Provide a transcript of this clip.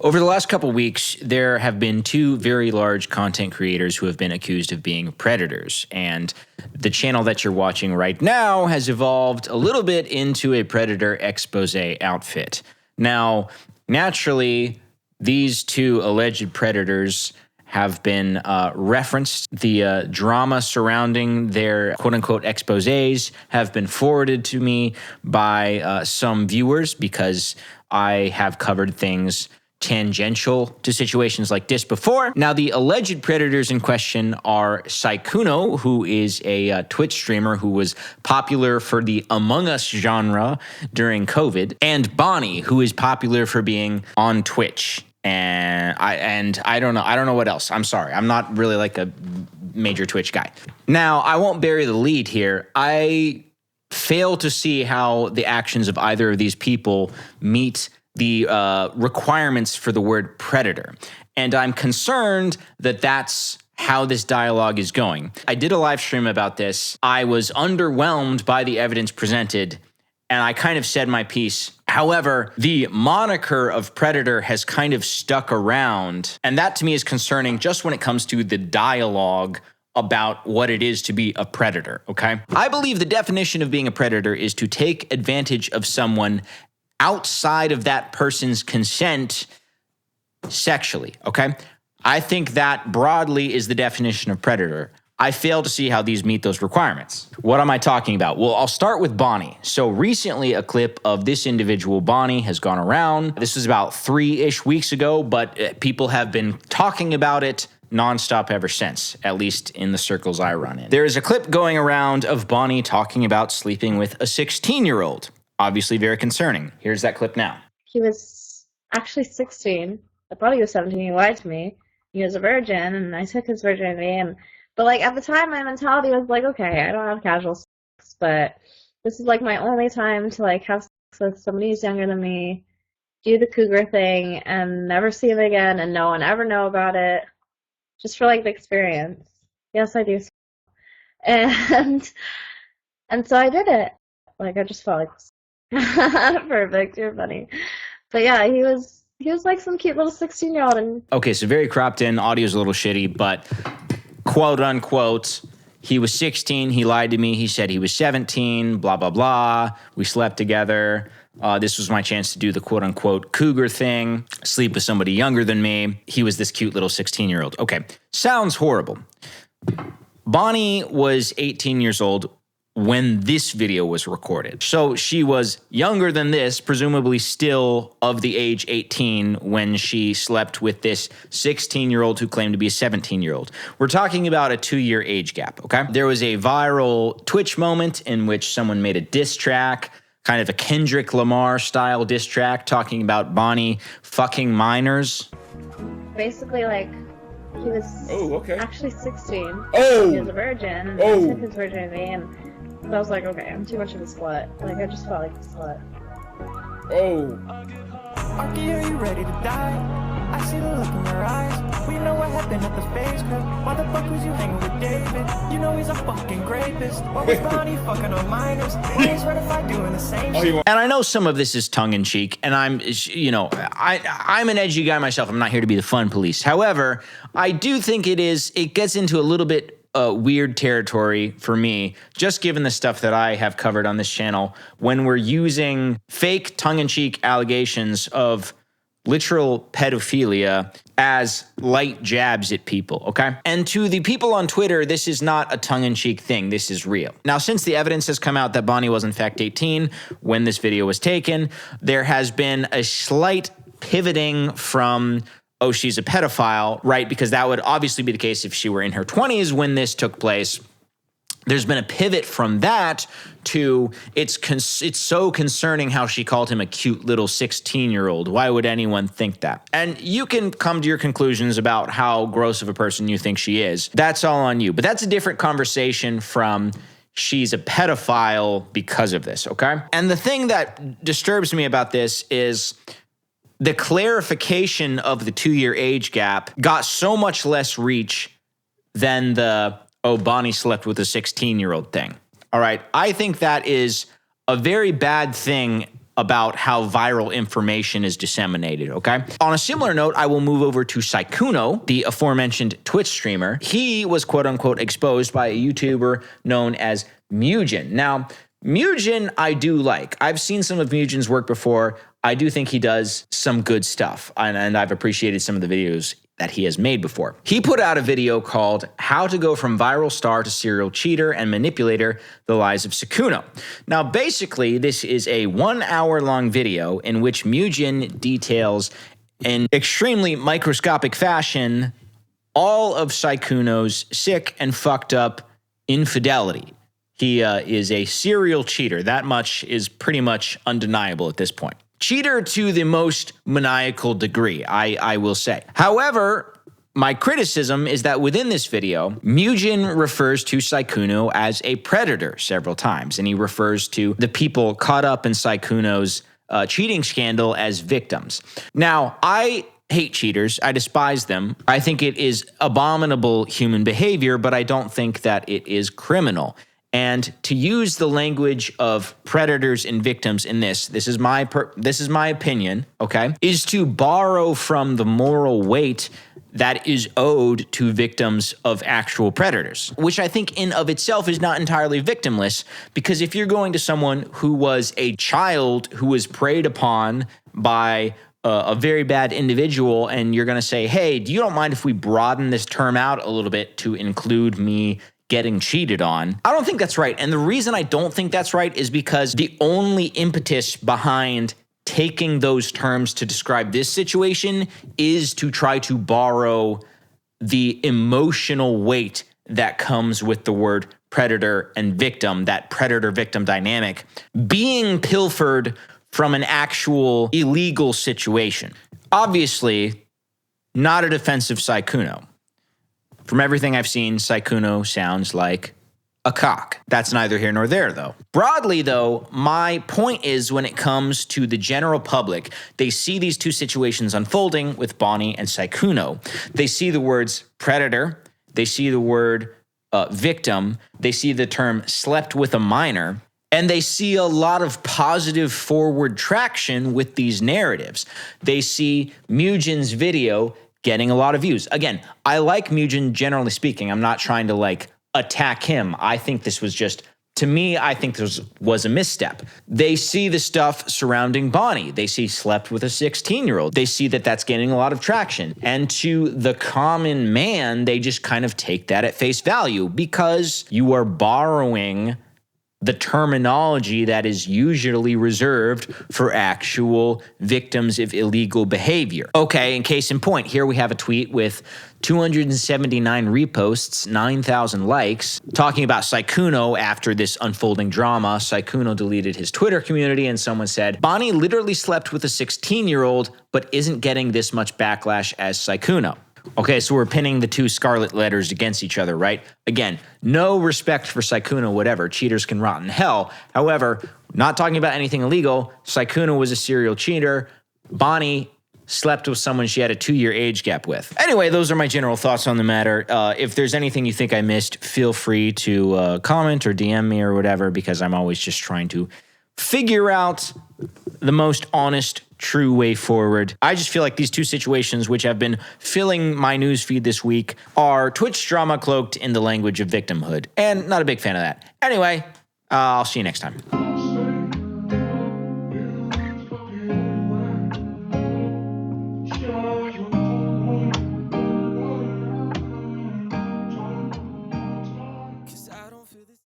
Over the last couple weeks, there have been two very large content creators who have been accused of being predators. And the channel that you're watching right now has evolved a little bit into a predator expose outfit. Now, naturally, these two alleged predators have been referenced. The drama surrounding their quote-unquote exposés have been forwarded to me by some viewers because I have covered things tangential to situations like this before. Now, the alleged predators in question are Sykkuno, who is a Twitch streamer who was popular for the Among Us genre during COVID, and Bonnie, who is popular for being on Twitch. And I don't know what else. I'm sorry. I'm not really like a major Twitch guy. Now, I won't bury the lead here. I fail to see how the actions of either of these people meet the requirements for the word predator. And I'm concerned that that's how this dialogue is going. I did a live stream about this. I was underwhelmed by the evidence presented, and I kind of said my piece. However, the moniker of predator has kind of stuck around, and that to me is concerning just when it comes to the dialogue about what it is to be a predator, okay? I believe the definition of being a predator is to take advantage of someone outside of that person's consent sexually, okay? I think that broadly is the definition of predator. I fail to see how these meet those requirements. What am I talking about? Well, I'll start with Bonnie. So recently, a clip of this individual, Bonnie, has gone around. This was about 3-ish weeks ago, but people have been talking about it nonstop ever since, at least in the circles I run in. There is a clip going around of Bonnie talking about sleeping with a 16-year-old. Obviously very concerning. Here's that clip now. He was actually 16. I thought he was 17. He lied to me. He was a virgin, and I took his virginity. But like at the time, my mentality was like, okay, I don't have casual sex, but this is like my only time to like have sex with somebody who's younger than me, do the cougar thing, and never see him again, and no one ever know about it, just for like the experience. Yes, I do. And so I did it. Like I just felt like. Perfect, you're funny. But yeah, he was like some cute little 16-year-old. And okay, so very cropped in, audio's a little shitty, but quote unquote, he was 16, he lied to me, he said he was 17, blah, blah, blah. We slept together. This was my chance to do the quote unquote cougar thing, sleep with somebody younger than me. He was this cute little 16-year-old. Okay, sounds horrible. Bonnie was 18 years old when this video was recorded. So she was younger than this, presumably still of the age 18 when she slept with this 16-year-old who claimed to be a 17-year-old. We're talking about a 2-year age gap, okay? There was a viral Twitch moment in which someone made a diss track, kind of a Kendrick Lamar style diss track, talking about Bonnie fucking minors. Basically, like, he was actually 16. He was a virgin, and I took his virginity, and I was like, okay, I'm too much of a slut. Like, I just felt like a slut. Arky, are you ready to die? I see the look in your eyes. We know what happened at the face club. Why the fuck was you hanging with David? You know he's a fucking rapist. What was Bonnie fucking on minors? Why is Certified doing the same shit? And I know some of this is tongue-in-cheek, and I'm an edgy guy myself. I'm not here to be the fun police. However, I do think it gets into a little bit weird territory for me, just given the stuff that I have covered on this channel, when we're using fake tongue-in-cheek allegations of literal pedophilia as light jabs at people, okay? And to the people on Twitter, this is not a tongue-in-cheek thing. This is real. Now, since the evidence has come out that Bonnie was in fact 18 when this video was taken, there has been a slight pivoting from oh, she's a pedophile, right? Because that would obviously be the case if she were in her 20s when this took place. There's been a pivot from that to it's so concerning how she called him a cute little 16-year-old. Why would anyone think that? And you can come to your conclusions about how gross of a person you think she is. That's all on you. But that's a different conversation from she's a pedophile because of this, okay? And the thing that disturbs me about this is the clarification of the 2-year age gap got so much less reach than the, oh, Bonnie slept with a 16-year-old thing. All right, I think that is a very bad thing about how viral information is disseminated, okay? On a similar note, I will move over to Sykkuno, the aforementioned Twitch streamer. He was quote-unquote exposed by a YouTuber known as Mugan. Now, Mugan I do like. I've seen some of Mugan's work before. I do think he does some good stuff, and I've appreciated some of the videos that he has made before. He put out a video called How to Go From Viral Star to Serial Cheater and Manipulator, The Lies of Sykkuno. Now, basically, this is a 1 hour long video in which Mugan details in extremely microscopic fashion all of Sykkuno's sick and fucked up infidelity. He is a serial cheater. That much is pretty much undeniable at this point. Cheater to the most maniacal degree, I will say. However, my criticism is that within this video, Mugan refers to Sykkuno as a predator several times, and he refers to the people caught up in Sykkuno's cheating scandal as victims. Now, I hate cheaters. I despise them. I think it is abominable human behavior, but I don't think that it is criminal. And to use the language of predators and victims in this is my opinion, okay, is to borrow from the moral weight that is owed to victims of actual predators, which I think in of itself is not entirely victimless, because if you're going to someone who was a child who was preyed upon by a very bad individual, and you're going to say, hey, do you don't mind if we broaden this term out a little bit to include me getting cheated on? I don't think that's right. And the reason I don't think that's right is because the only impetus behind taking those terms to describe this situation is to try to borrow the emotional weight that comes with the word predator and victim, that predator-victim dynamic, being pilfered from an actual illegal situation. Obviously, not a defense of Sykkuno. From everything I've seen, Sykkuno sounds like a cock. That's neither here nor there, though. Broadly, though, my point is when it comes to the general public, they see these two situations unfolding with Bonnie and Sykkuno. They see the words predator, they see the word victim, they see the term slept with a minor, and they see a lot of positive forward traction with these narratives. They see Mugan's video getting a lot of views. Again, I like Mugan generally speaking. I'm not trying to attack him. I think this was just, to me, I think this was a misstep. They see the stuff surrounding Bonnie. They see slept with a 16-year-old. They see that that's gaining a lot of traction. And to the common man, they just kind of take that at face value because you are borrowing the terminology that is usually reserved for actual victims of illegal behavior. Okay, in case in point, here we have a tweet with 279 reposts, 9,000 likes, talking about Sykkuno after this unfolding drama. Sykkuno deleted his Twitter community and someone said, Bonnie literally slept with a 16-year-old, but isn't getting this much backlash as Sykkuno. Okay, so we're pinning the two scarlet letters against each other, right? Again, no respect for Sykkuno, whatever. Cheaters can rot in hell. However, not talking about anything illegal. Sykkuno was a serial cheater. Bonnie slept with someone she had a 2-year age gap with. Anyway, those are my general thoughts on the matter. If there's anything you think I missed, feel free to comment or DM me or whatever, because I'm always just trying to figure out the most honest, true way forward. I just feel like these two situations, which have been filling my newsfeed this week, are Twitch drama cloaked in the language of victimhood. And not a big fan of that. Anyway, I'll see you next time.